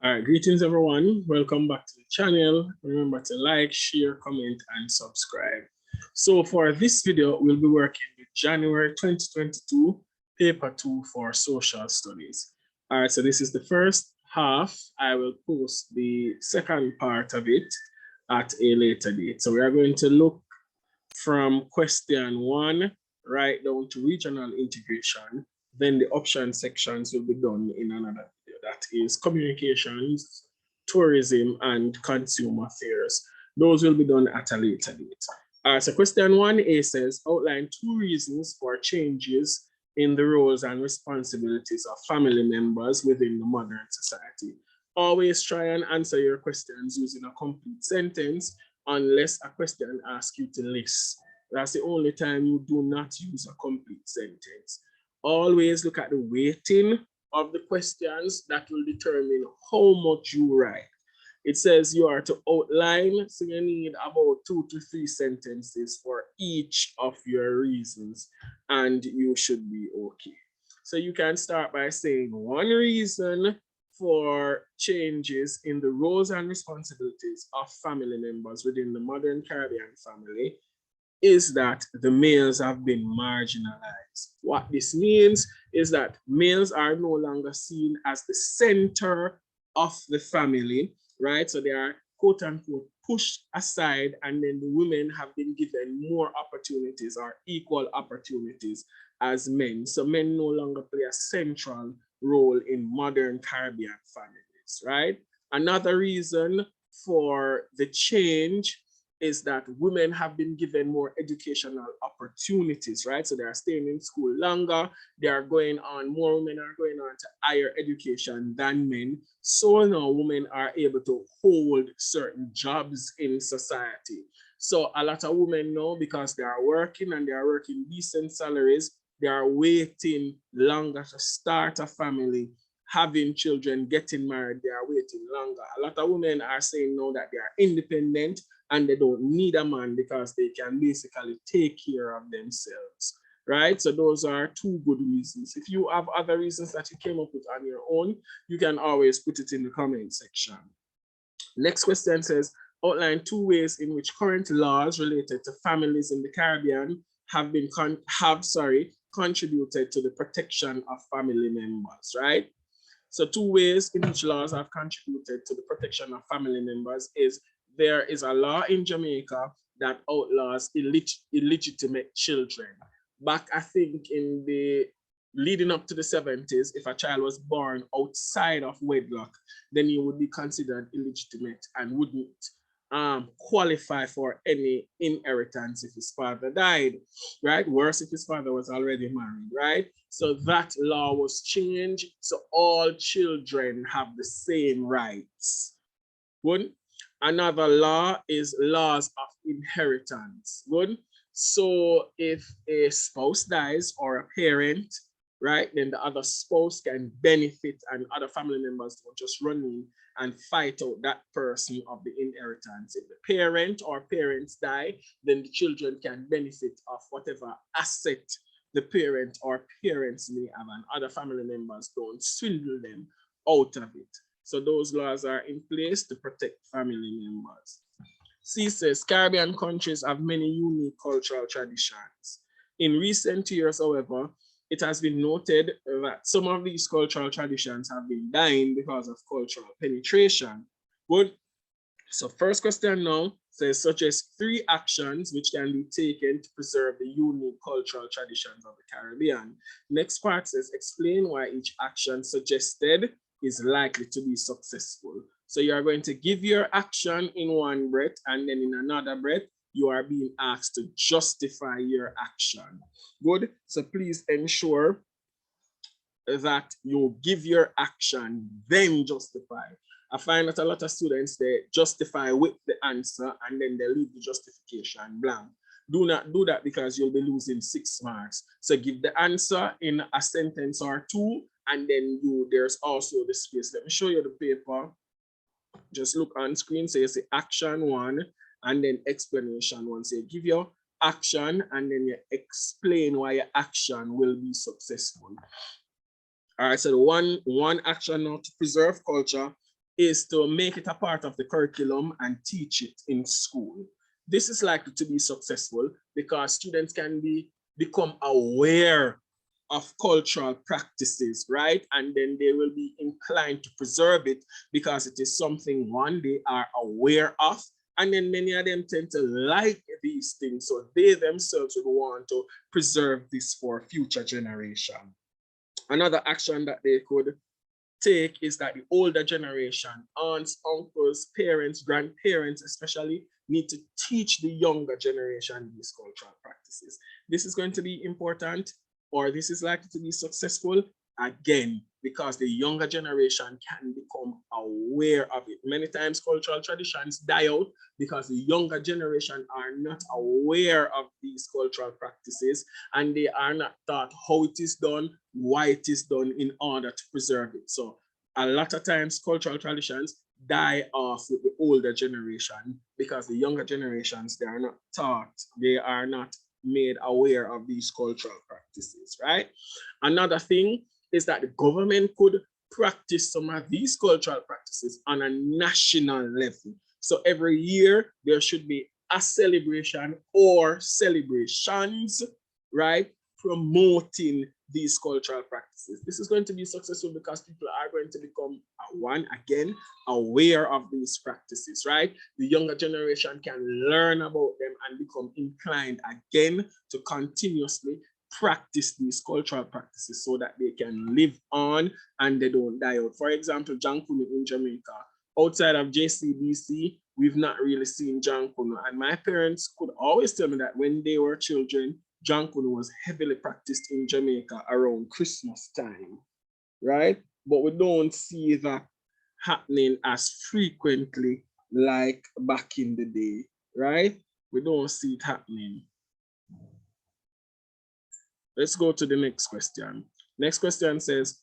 All right, greetings everyone. Welcome back to the channel. Remember to like, share, comment, and subscribe. So for this video, we'll be working with January 2022, paper 2 for social studies. All right, so this is the first half. I will post the second part of it at a later date. So we are going to look from question 1 right down to regional integration. Then the option sections will be done in another video. That is communications, tourism, and consumer affairs. Those will be done at a later date. So question 1A says, outline 2 reasons for changes in the roles and responsibilities of family members within the modern society. Always try and answer your questions using a complete sentence unless a question asks you to list. That's the only time you do not use a complete sentence. Always look at the weighting of the questions. That will determine how much you write. It says you are to outline, so you need about 2 to 3 sentences for each of your reasons, and you should be okay. So you can start by saying one reason for changes in the roles and responsibilities of family members within the modern Caribbean family is that the males have been marginalized. What this means is that males are no longer seen as the center of the family, right? So they are quote unquote pushed aside, and then the women have been given more opportunities or equal opportunities as men. So men no longer play a central role in modern Caribbean families, right? Another reason for the change is that women have been given more educational opportunities, right? So they are staying in school longer, they are going on, more women are going on to higher education than men. So now women are able to hold certain jobs in society. So a lot of women now, because they are working and they are working decent salaries, they are waiting longer to start a family, having children, getting married, they are waiting longer. A lot of women are saying now that they are independent and they don't need a man because they can basically take care of themselves, right? So those are 2 good reasons. If you have other reasons that you came up with on your own, you can always put it in the comment section. Next question says, outline 2 ways in which current laws related to families in the Caribbean have contributed to the protection of family members, right? So 2 ways in which laws have contributed to the protection of family members is there is a law in Jamaica that outlaws illegitimate children. Back, I think, in the leading up to the 70s, if a child was born outside of wedlock, then he would be considered illegitimate and wouldn't qualify for any inheritance if his father died, right? Worse if his father was already married, right? So that law was changed, so all children have the same rights. Good. Another law is laws of inheritance. Good. So if a spouse dies or a parent, right, then the other spouse can benefit and other family members don't just run in and fight out that person of the inheritance. If the parent or parents die, then the children can benefit of whatever asset the parent or parents may have, and other family members don't swindle them out of it. So those laws are in place to protect family members. C says, Caribbean countries have many unique cultural traditions. In recent years, however, it has been noted that some of these cultural traditions have been dying because of cultural penetration. Good. So first question now says, suggest 3 actions which can be taken to preserve the unique cultural traditions of the Caribbean. Next part says, explain why each action suggested is likely to be successful. So you are going to give your action in one breath, and then in another breath, you are being asked to justify your action. Good. So please ensure that you give your action, then justify. I find that a lot of students, they justify with the answer and then they leave the justification blank. Do not do that because you'll be losing 6 marks. So give the answer in a sentence or 2, and then there's also the space. Let me show you the paper. Just look on screen. So you say action 1 and then explanation 1. So you give your action and then you explain why your action will be successful. All right, so the one action now to preserve culture is to make it a part of the curriculum and teach it in school. This is likely to be successful because students can become aware of cultural practices, right? And then they will be inclined to preserve it because it is something, one, they are aware of, and then many of them tend to like these things, so they themselves would want to preserve this for future generation. Another action that they could take is that the older generation, aunts, uncles, parents, grandparents especially, need to teach the younger generation these cultural practices. This is going to be important, or this is likely to be successful, again, because the younger generation can become aware of it. Many times cultural traditions die out because the younger generation are not aware of these cultural practices, and they are not taught how it is done, why it is done, in order to preserve it. So a lot of times cultural traditions die off with the older generation because the younger generations, they are not taught, they are not made aware of these cultural practices, right? Another thing is that the government could practice some of these cultural practices on a national level. So every year there should be a celebration or celebrations, right, promoting these cultural practices. This is going to be successful because people are going to become, one, again, aware of these practices, right? The younger generation can learn about them and become inclined again to continuously practice these cultural practices so that they can live on and they don't die out. For example, John Kunu in Jamaica, outside of JCBC, we've not really seen John Kunu. And my parents could always tell me that when they were children, John Kunu was heavily practiced in Jamaica around Christmas time, right? But we don't see that happening as frequently like back in the day, right? We don't see it happening. Let's go to the next question. Next question says,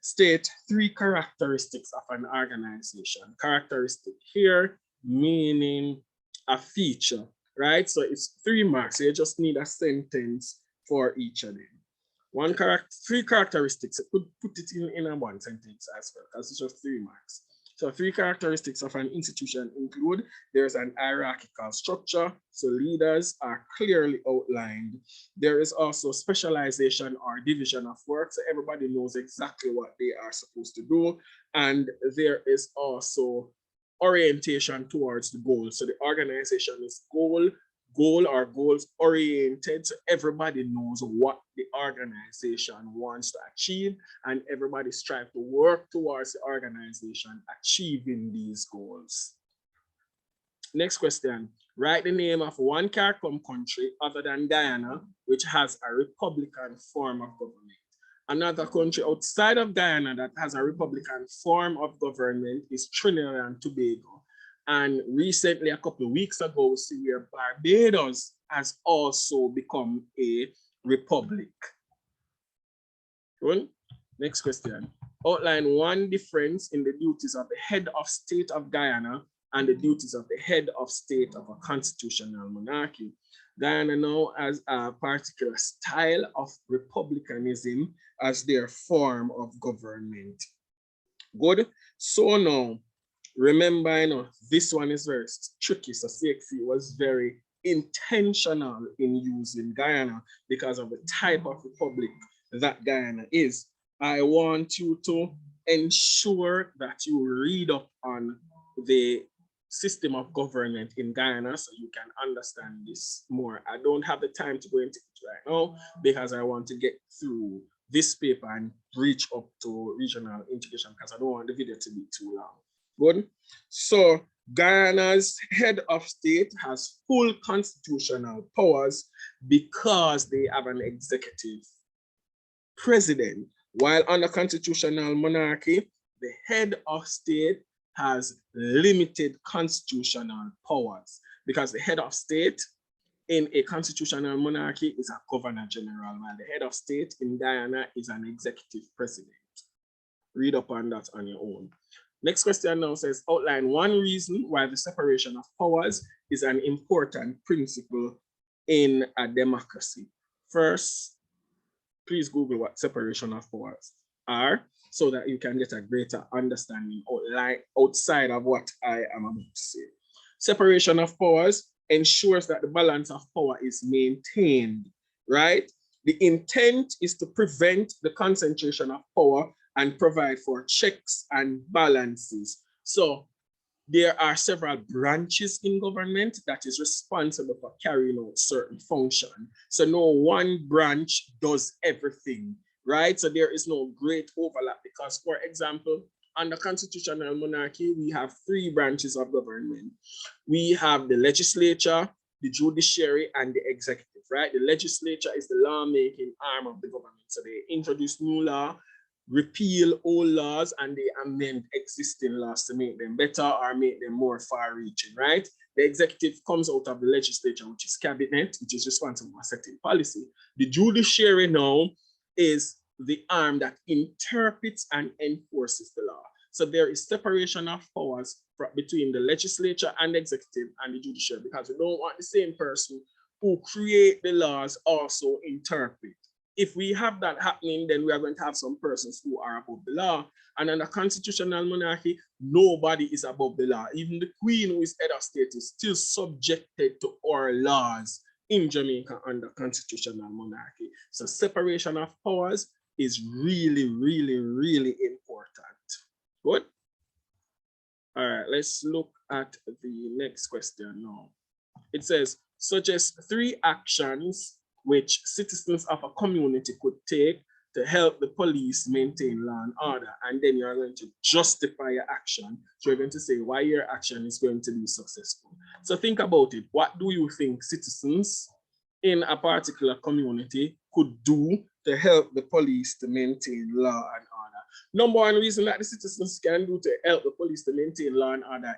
state 3 characteristics of an organization. Characteristic here meaning a feature, right? So it's 3 marks. So you just need a sentence for each of them. 3 characteristics. Put it in a one sentence as well, because it's just 3 marks. So 3 characteristics of an institution include: there's an hierarchical structure, so leaders are clearly outlined. There is also specialization or division of work, so everybody knows exactly what they are supposed to do. And there is also orientation towards the goal. So the organization is goals oriented, so everybody knows what the organization wants to achieve, and everybody strives to work towards the organization achieving these goals. Next question. Write the name of one CARICOM country other than Guyana which has a republican form of government. Another country outside of Guyana that has a republican form of government is Trinidad and Tobago. And recently, a couple of weeks ago, we see where Barbados has also become a republic. Good. Next question. Outline one difference in the duties of the head of state of Guyana and the duties of the head of state of a constitutional monarchy. Guyana now has a particular style of republicanism as their form of government. Good. So now, remember, this one is very tricky. So CXC was very intentional in using Guyana because of the type of republic that Guyana is. I want you to ensure that you read up on the system of government in Guyana so you can understand this more. I don't have the time to go into it right now because I want to get through this paper and reach up to regional integration because I don't want the video to be too long. Good. So Guyana's head of state has full constitutional powers because they have an executive president, while under constitutional monarchy, the head of state has limited constitutional powers because the head of state in a constitutional monarchy is a governor general, while the head of state in Guyana is an executive president. Read up on that on your own. Next question now says, outline one reason why the separation of powers is an important principle in a democracy. First, please Google what separation of powers are. so that you can get a greater understanding outside of what I am about to say. Separation of powers ensures that the balance of power is maintained, right? The intent is to prevent the concentration of power and provide for checks and balances. So there are several branches in government that is responsible for carrying out certain function. So no one branch does everything, right? So there is no great overlap because, for example, under constitutional monarchy, we have 3 branches of government. We have the legislature, the judiciary, and the executive, right? The legislature is the lawmaking arm of the government. So they introduce new law, repeal old laws, and they amend existing laws to make them better or make them more far-reaching, right? The executive comes out of the legislature, which is cabinet, which is responsible for setting policy. The judiciary now is the arm that interprets and enforces the law. So there is separation of powers between the legislature and the executive and the judiciary, because we don't want the same person who create the laws also interpret. If we have that happening, then we are going to have some persons who are above the law. And under constitutional monarchy, nobody is above the law. Even the queen, who is head of state, is still subjected to our laws in Jamaica under constitutional monarchy. So separation of powers is really, really, really important. Good. All right, let's look at the next question now. It says, suggest 3 actions which citizens of a community could take to help the police maintain law and order. And then you're going to justify your action. So you're going to say why your action is going to be successful. So think about it. What do you think citizens in a particular community could do to help the police to maintain law and order? Number one reason that the citizens can do to help the police to maintain law and order,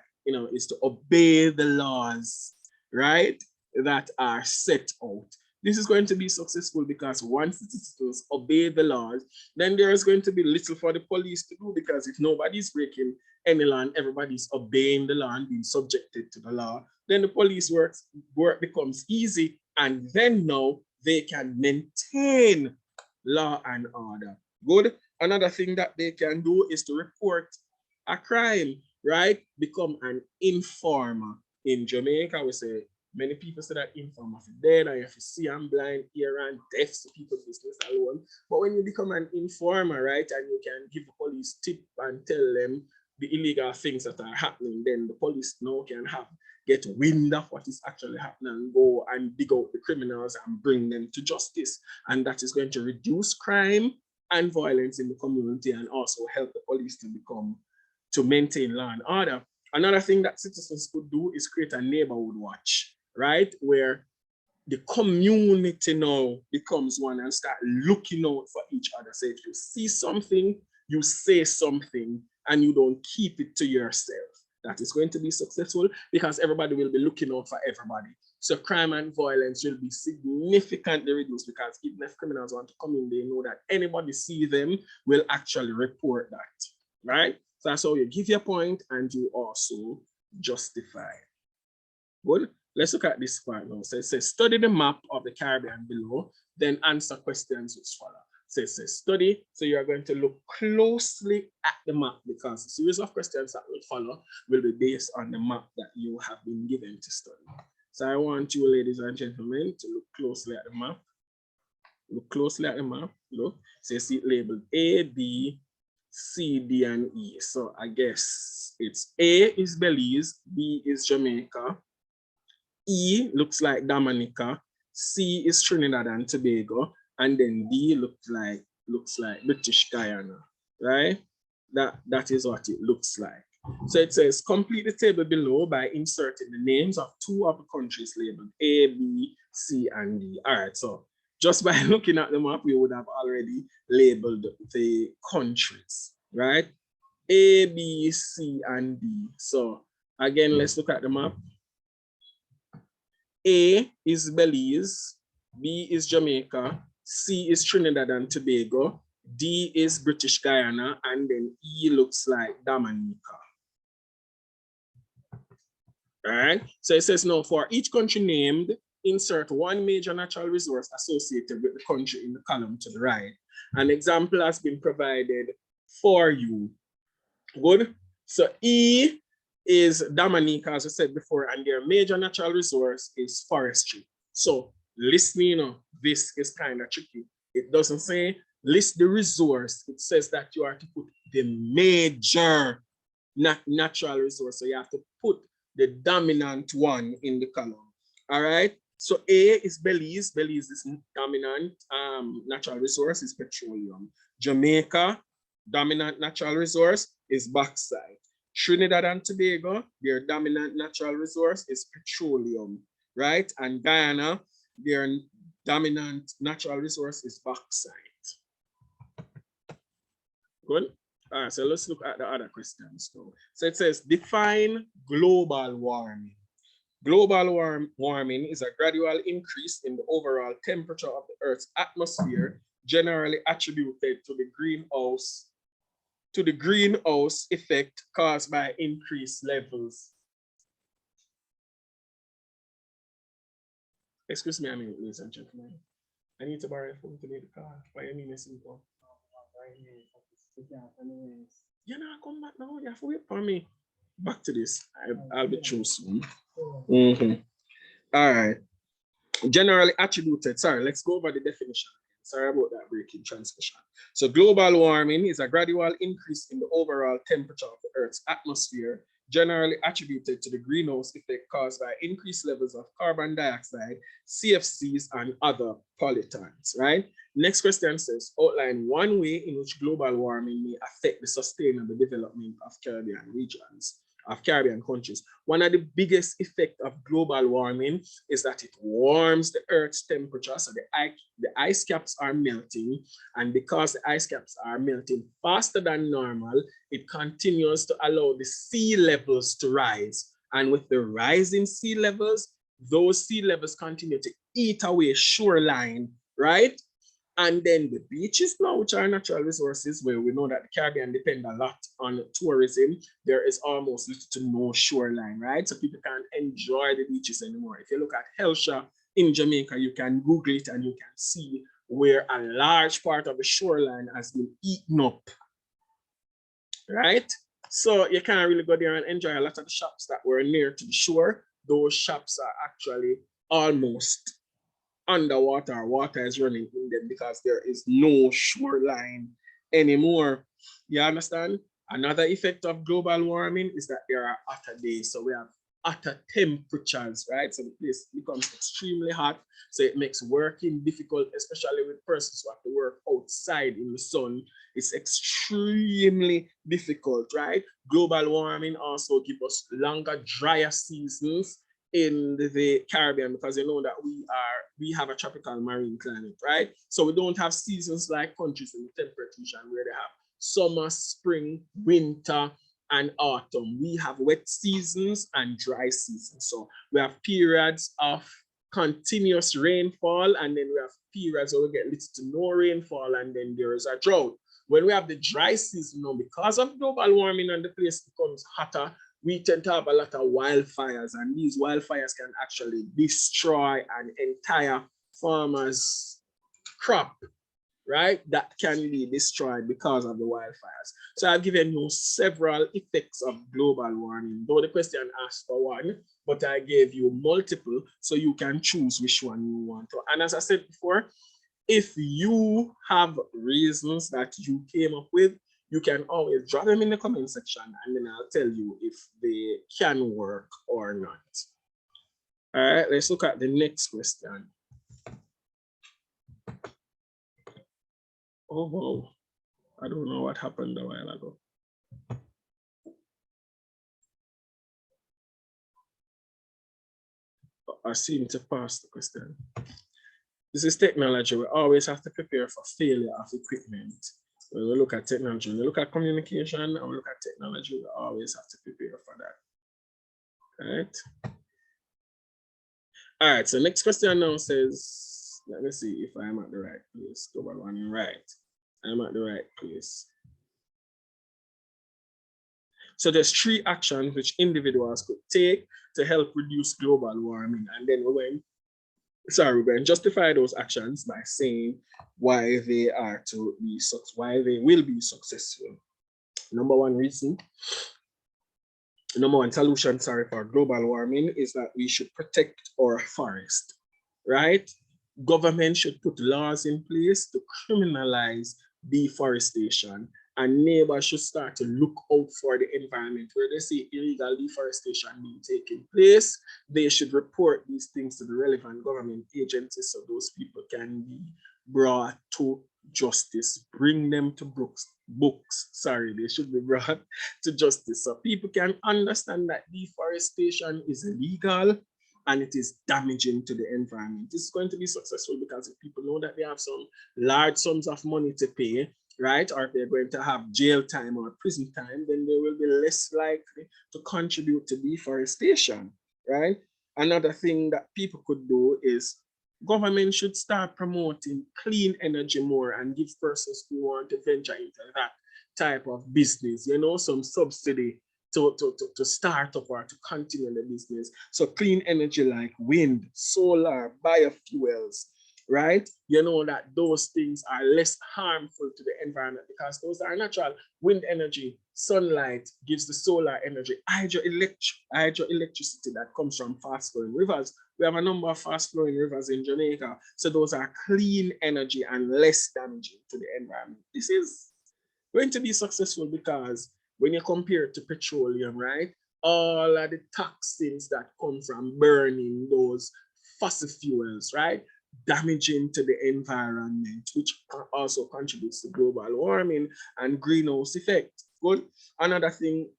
is to obey the laws, right, that are set out. This is going to be successful because once the citizens obey the laws, then there is going to be little for the police to do, because if nobody's breaking any law and everybody's obeying the law and being subjected to the law, then the police work becomes easy, and then now they can maintain law and order. Good. Another thing that they can do is to report a crime, right? Become an informer. In Jamaica, we say, many people say that informer for dead, and if you see I'm blind, hear and deaf, so people's business alone. But when you become an informer, right, and you can give the police tip and tell them the illegal things that are happening, then the police now can get wind of what is actually happening and go and dig out the criminals and bring them to justice. And that is going to reduce crime and violence in the community, and also help the police to maintain law and order. Another thing that citizens could do is create a neighborhood watch, right? Where the community now becomes one and start looking out for each other. So if you see something, you say something, and you don't keep it to yourself. That is going to be successful because everybody will be looking out for everybody. So crime and violence will be significantly reduced, because even if criminals want to come in, they know that anybody see them will actually report that, right? So that's how you give your point and you also justify. Good. Let's look at this part now. So it says, study the map of the Caribbean below, then answer questions which follow. So it says, study. So you are going to look closely at the map, because the series of questions that will follow will be based on the map that you have been given to study. So I want you, ladies and gentlemen, to look closely at the map. Look closely at the map. Look. So you see it labeled A, B, C, D, and E. So I guess it's A is Belize, B is Jamaica, E looks like Dominica, C is Trinidad and Tobago, and then D looks like British Guyana, right? That is what it looks like. So it says, complete the table below by inserting the names of 2 of the countries labeled A, B, C, and D. All right, so just by looking at the map, we would have already labeled the countries, right? A, B, C, and D. So again, let's look at the map. A is Belize, B is Jamaica, C is Trinidad and Tobago, D is British Guyana, and then E looks like Dominica. All right, so it says now for each country named, insert 1 major natural resource associated with the country in the column to the right. An example has been provided for you. Good. So E is Dominique, as I said before, and their major natural resource is forestry. So listening, this is kind of tricky. It doesn't say list the resource. It says that you are to put the major natural resource. So you have to put the dominant one in the column. All right. So A is Belize. Belize is dominant natural resource is petroleum. Jamaica, dominant natural resource is bauxite. Trinidad and Tobago, their dominant natural resource is petroleum, right? And Guyana, their dominant natural resource is bauxite. Good. All right, so let's look at the other questions now. So it says, define global warming. Global warming is a gradual increase in the overall temperature of the Earth's atmosphere, generally attributed to the greenhouse effect caused by increased levels. Excuse me a minute, ladies and gentlemen. I need to borrow a phone to make the call. Why you mean this info? You're not come back now. You have to wait for me. Back to this. I'll be through soon. All right. Generally attributed. Sorry, let's go over the definition. Sorry about that breaking transmission. So global warming is a gradual increase in the overall temperature of the Earth's atmosphere, generally attributed to the greenhouse effect caused by increased levels of carbon dioxide, CFCs, and other pollutants, right? Next question says, outline one way in which global warming may affect the sustainable development of Caribbean regions, of Caribbean countries. One of the biggest effects of global warming is that it warms the Earth's temperature. So the ice caps are melting. And because the ice caps are melting faster than normal, it continues to allow the sea levels to rise. And with the rising sea levels, those sea levels continue to eat away shoreline, right? And then the beaches now, which are natural resources, where we know that the Caribbean depend a lot on tourism, there is almost little to no shoreline, right? So people can't enjoy the beaches anymore. If you look at Hellshire in Jamaica, you can Google it and you can see where a large part of the shoreline has been eaten up, right? So you can't really go there and enjoy a lot of the shops that were near to the shore. Those shops are actually almost underwater. Water is running in them because there is no shoreline anymore. You understand? Another effect of global warming is that there are hotter days. So we have hotter temperatures, right? So the place becomes extremely hot. So it makes working difficult, especially with persons who have to work outside in the sun. It's extremely difficult, right? Global warming also gives us longer, drier seasons in the Caribbean, because you know that we have a tropical marine climate, right? So we don't have seasons like countries in the temperate region where they have summer, spring, winter, and autumn. We have wet seasons and dry seasons. So we have periods of continuous rainfall, and then we have periods where we get little to no rainfall, and then there is a drought. When we have the dry season now, because of global warming and the place becomes hotter, we tend to have a lot of wildfires, and these wildfires can actually destroy an entire farmer's crop, right? That can be destroyed because of the wildfires. So I've given you several effects of global warming, though the question asked for one, but I gave you multiple, so you can choose which one you want to. And as I said before, if you have reasons that you came up with, you can always drop them in the comment section, and then I'll tell you if they can work or not. All right, let's look at the next question. Oh, wow. I don't know what happened a while ago. I seem to pass the question. This is technology. We always have to prepare for failure of equipment. When we look at technology, when we look at communication, and we look at technology, we always have to prepare for that. All right. All right, so next question now says, let me see if I'm at the right place. Global warming, right. I'm at the right place. So there's 3 actions which individuals could take to help reduce global warming. And then we went sorry, we're going to justify those actions by saying why they will be successful. Number one solution, for global warming is that we should protect our forest, right? Government should put laws in place to criminalize deforestation, and neighbors should start to look out for the environment where they see illegal deforestation being taking place. They should report these things to the relevant government agencies so those people can be brought to justice. Bring them to they should be brought to justice so people can understand that deforestation is illegal and it is damaging to the environment. This is going to be successful because if people know that they have some large sums of money to pay, right, or if they're going to have jail time or prison time, then they will be less likely to contribute to deforestation, right? Another thing that people could do is government should start promoting clean energy more and give persons who want to venture into that type of business, some subsidy to start up or to continue the business. So clean energy like wind, solar, biofuels, right? That those things are less harmful to the environment because those are natural. Wind energy, sunlight gives the solar energy, hydroelectricity that comes from fast flowing rivers. We have a number of fast flowing rivers in Jamaica. So those are clean energy and less damaging to the environment. This is going to be successful because when you compare it to petroleum, right, all of the toxins that come from burning those fossil fuels, right, damaging to the environment, which also contributes to global warming and greenhouse effect. Good. Another thing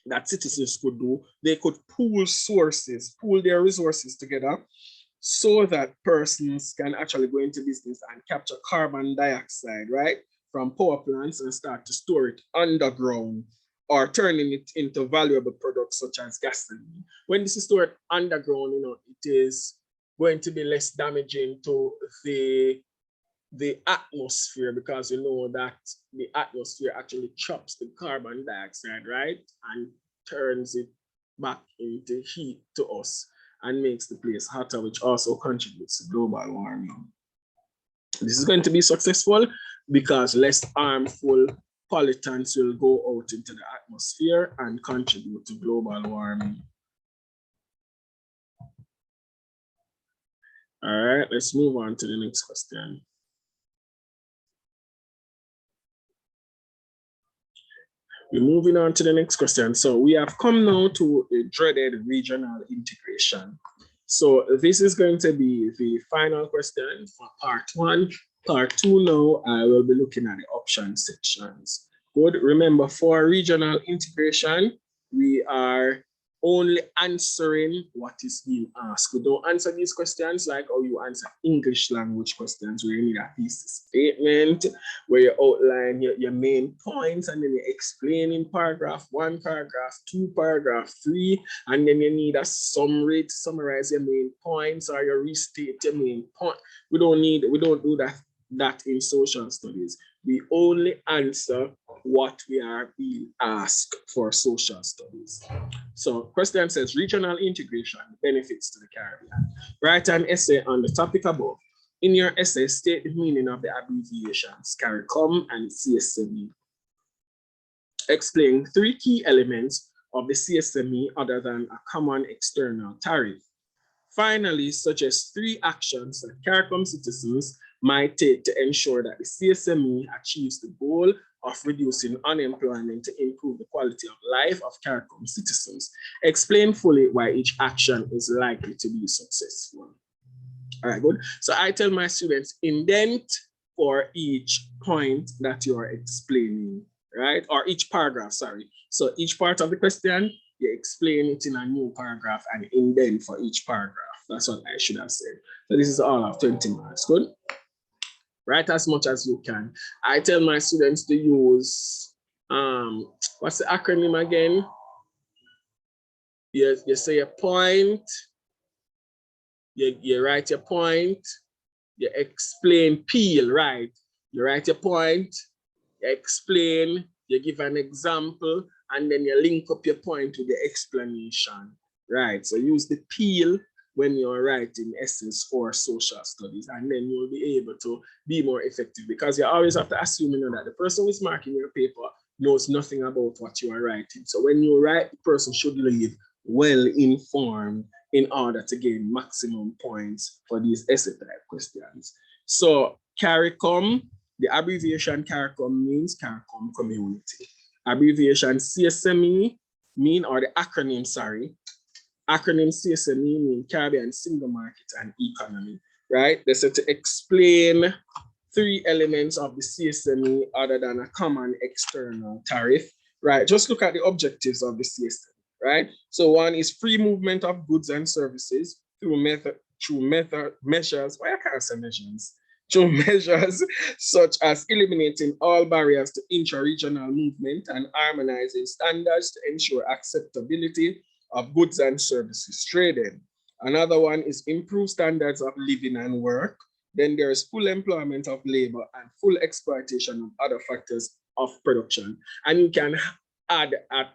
that citizens could do, they could pool their resources together so that persons can actually go into business and capture carbon dioxide, right, from power plants and start to store it underground or turning it into valuable products such as gasoline. When this is stored underground, it is going to be less damaging to the atmosphere because that the atmosphere actually traps the carbon dioxide, right, and turns it back into heat to us and makes the place hotter, which also contributes to global warming. This is going to be successful because less harmful pollutants will go out into the atmosphere and contribute to global warming. All right, let's move on to the next question. We're moving on to the next question. So we have come now to the dreaded regional integration. So this is going to be the final question for part one. Part two now, I will be looking at the option sections. Good. Remember, for regional integration, we are only answering what is being asked. We don't answer these questions like how you answer English language questions where you need a thesis statement, where you outline your main points and then you explain in paragraph 1, paragraph 2, paragraph 3, and then you need a summary to summarize your main points or you restate your main point. We don't do that in social studies. We only answer what we are being asked for social studies. So question says regional integration benefits to the Caribbean. Write an essay on the topic above. In your essay, state the meaning of the abbreviations CARICOM and CSME. Explain 3 key elements of the CSME other than a common external tariff. Finally, suggest 3 actions that CARICOM citizens might take to ensure that the CSME achieves the goal of reducing unemployment to improve the quality of life of CARICOM citizens. Explain fully why each action is likely to be successful. All right, good. So I tell my students, indent for each point that you are explaining, right? Or each paragraph, sorry. So each part of the question, you explain it in a new paragraph and indent for each paragraph. That's what I should have said. So this is all of 20 marks, good? Write as much as you can. I tell my students to use, what's the acronym again? You say a point, you write your point, you explain peel, right? You write your point, you explain, you give an example, and then you link up your point with the explanation, right? So use the peel when you're writing essays for social studies, and then you'll be able to be more effective, because you always have to assume, you know, that the person who is marking your paper knows nothing about what you are writing. So when you write, the person should leave well informed in order to gain maximum points for these essay type questions. So CARICOM, the abbreviation CARICOM means CARICOM Community. Abbreviation CSME mean, or the acronym, sorry, acronym CSME mean Caribbean Single Market and Economy, right? They said to explain 3 elements of the CSME other than a common external tariff, right? Just look at the objectives of the CSME, right? So one is free movement of goods and services through measures, why I can't say measures, through measures such as eliminating all barriers to intra-regional movement and harmonizing standards to ensure acceptability of goods and services traded. Another one is improve standards of living and work. Then there is full employment of labor and full exploitation of other factors of production. And you can add a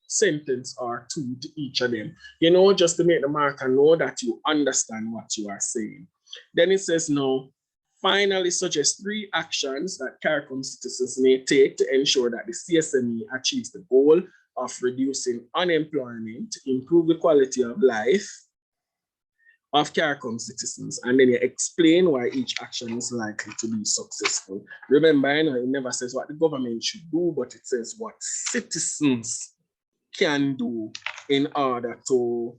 sentence or two to each of them, you know, just to make the marker know that you understand what you are saying. Then it says, no, finally suggest 3 actions that CARICOM citizens may take to ensure that the CSME achieves the goal of reducing unemployment, improve the quality of life of CARICOM citizens, and then you explain why each action is likely to be successful. Remember, you know, it never says what the government should do, but it says what citizens can do in order to,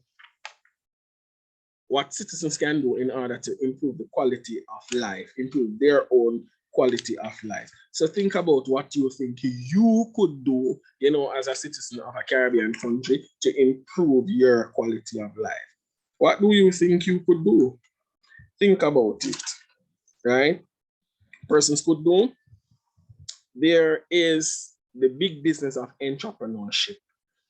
improve the quality of life, improve their own quality of life. So think about what you think you could do, you know, as a citizen of a Caribbean country to improve your quality of life. What do you think you could do? Think about it, right? Persons could do. There is the big business of entrepreneurship.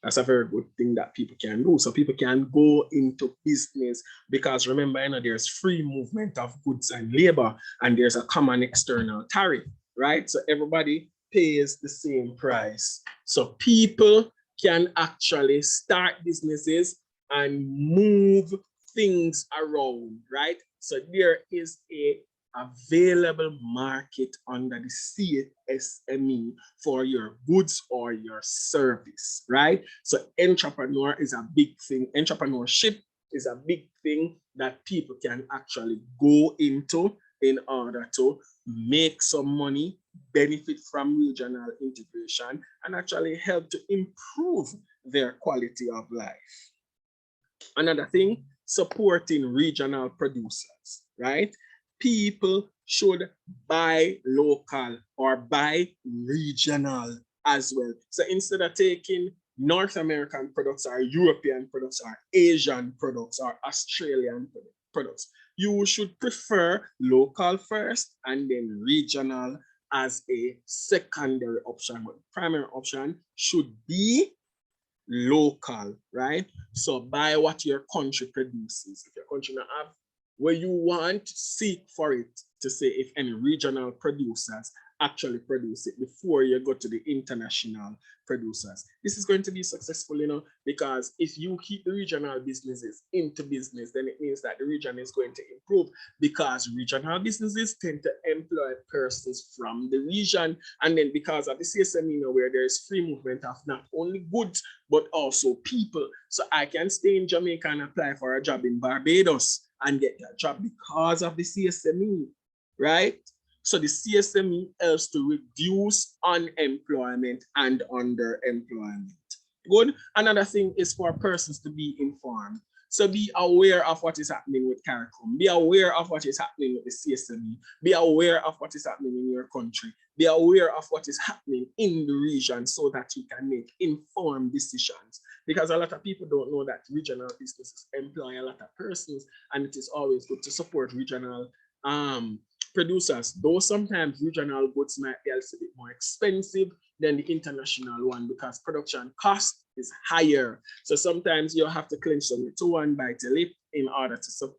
That's a very good thing that people can do. So people can go into business, because remember, you know, there's free movement of goods and labor, and there's a common external tariff, right? So everybody pays the same price. So people can actually start businesses and move things around, right? So there is a available market under the CSME for your goods or your service, right? So entrepreneur is a big thing. Entrepreneurship is a big thing that people can actually go into in order to make some money, benefit from regional integration, and actually help to improve their quality of life. Another thing, supporting regional producers, right? People should buy local or buy regional as well. So instead of taking North American products or European products or Asian products or Australian products, you should prefer local first and then regional as a secondary option. But the primary option should be local, right? So buy what your country produces. If your country not have where you want, seek for it to say if any regional producers actually produce it before you go to the international producers. This is going to be successful, you know, because if you keep the regional businesses into business, then it means that the region is going to improve, because regional businesses tend to employ persons from the region. And then because of the CSME, you know, where there is free movement of not only goods, but also people. So I can stay in Jamaica and apply for a job in Barbados and get that job because of the CSME, right? So the CSME helps to reduce unemployment and underemployment. Good. Another thing is for persons to be informed. So be aware of what is happening with CARICOM. Be aware of what is happening with the CSME. Be aware of what is happening in your country. Be aware of what is happening in the region so that you can make informed decisions. Because a lot of people don't know that regional businesses employ a lot of persons, and it is always good to support regional producers, though sometimes regional goods might be a little bit more expensive than the international one because production cost is higher. So sometimes you have to clench some to one bite a lip in order to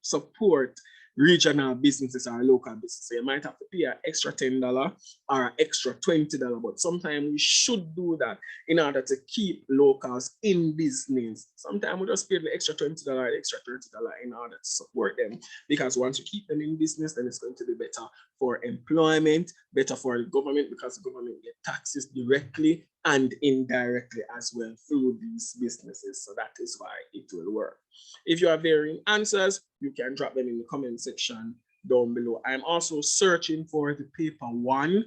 support regional businesses or local businesses. So you might have to pay an extra $10 or an extra $20, but sometimes we should do that in order to keep locals in business. Sometimes we just pay the extra $20, extra $30 in order to support them, because once you keep them in business, then it's going to be better for employment, better for the government, because the government gets taxes directly and indirectly as well through these businesses. So that is why it will work. If you have varying answers, you can drop them in the comment section down below. I'm also searching for the paper 1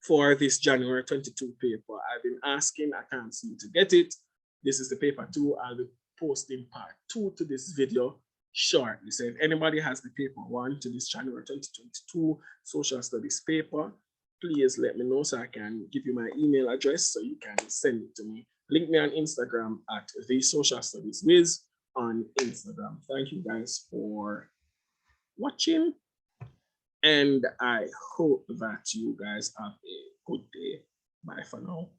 for this January 22 paper. I've been asking, I can't seem to get it. This is the paper 2. I'll be posting part 2 to this video shortly. So if anybody has the paper 1 to this January 2022 social studies paper, please let me know so I can give you my email address so you can send it to me. Link me on Instagram at the social studies Wiz on Instagram. Thank you guys for watching, and I hope that you guys have a good day. Bye for now.